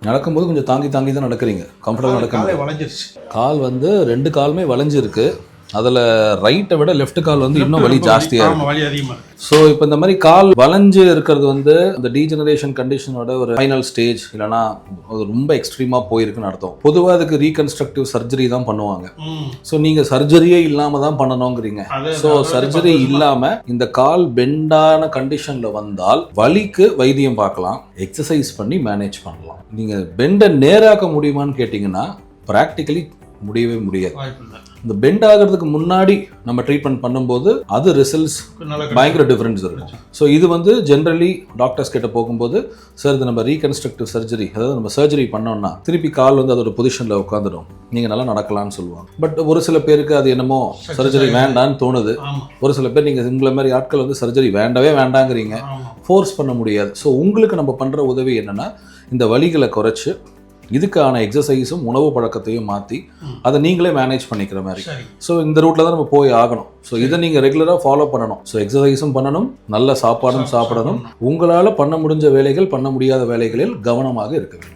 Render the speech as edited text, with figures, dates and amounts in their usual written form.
நடக்கும்போது கொஞ்சம் தாங்கி தாங்கி தான் நடக்கிறீங்க, கம்ஃபர்டபுளாக நடக்க. கால் வந்து 2 காலுமே வளைஞ்சிருக்கு. அதில் ரைட்டை விட லெஃப்ட் கால் வந்து இன்னும் வலி ஜாஸ்தியாக இருக்கு. ஸோ இப்போ இந்த மாதிரி கால் வளைஞ்சு இருக்கிறது வந்து இந்த டீஜெனரேஷன் கண்டிஷனோட ஒரு ஃபைனல் ஸ்டேஜ், இல்லைனா அது ரொம்ப எக்ஸ்ட்ரீமாக போயிருக்குன்னு அர்த்தம். பொதுவாக அதுக்கு ரீகன்ஸ்ட்ரக்டிவ் சர்ஜரி தான் பண்ணுவாங்க. ஸோ நீங்கள் சர்ஜரியே இல்லாமல் தான் பண்ணணுங்கிறீங்க. ஸோ சர்ஜரி இல்லாமல் இந்த கால் பெண்டான கண்டிஷனில் வந்தால் வலிக்கு வைத்தியம் பார்க்கலாம், எக்ஸசைஸ் பண்ணி மேனேஜ் பண்ணலாம். நீங்கள் பெண்டை நேராக்க முடியுமான்னு கேட்டிங்கன்னா ப்ராக்டிக்கலி முடியவே முடியாது. இந்த பெண்ட் ஆகிறதுக்கு முன்னாடி நம்ம ட்ரீட்மெண்ட் பண்ணும்போது அது ரிசல்ட்ஸ் பயங்கர டிஃப்ரென்ஸ் இருக்கும். ஸோ இது வந்து ஜென்ரலி டாக்டர்ஸ் கிட்ட போகும்போது, சார் இது நம்ம ரீகன்ஸ்ட்ரக்டிவ் சர்ஜரி, அதாவது நம்ம சர்ஜரி பண்ணோம்னா திருப்பி கால் வந்து அதோட பொசிஷனில் உட்காந்துடும், நீங்கள் நல்லா நடக்கலாம்னு சொல்லுவாங்க. பட் ஒரு சில பேருக்கு அது என்னமோ சர்ஜரி வேண்டான்னு தோணுது. ஒரு சில பேர் நீங்கள் உங்களை மாதிரி ஆட்கள் வந்து சர்ஜரி வேண்டவே வேண்டாங்கிறீங்க, ஃபோர்ஸ் பண்ண முடியாது. ஸோ உங்களுக்கு நம்ம பண்ணுற உதவி என்னென்னா, இந்த வலிகளை குறைச்சி இதுக்கான எக்ஸசைஸும் உணவு பழக்கத்தையும் மாற்றி அதை நீங்களே மேனேஜ் பண்ணிக்கிற மாதிரி. ஸோ இந்த ரூட்டில் தான் நம்ம போய் ஆகணும். ஸோ இதை நீங்கள் ரெகுலராக ஃபாலோ பண்ணணும். ஸோ எக்ஸசைஸும் பண்ணணும், நல்ல சாப்பாடும் சாப்பிடணும், உங்களால் பண்ண முடிஞ்ச வேலைகள், பண்ண முடியாத வேலைகளில் கவனமாக இருக்க வேண்டும்.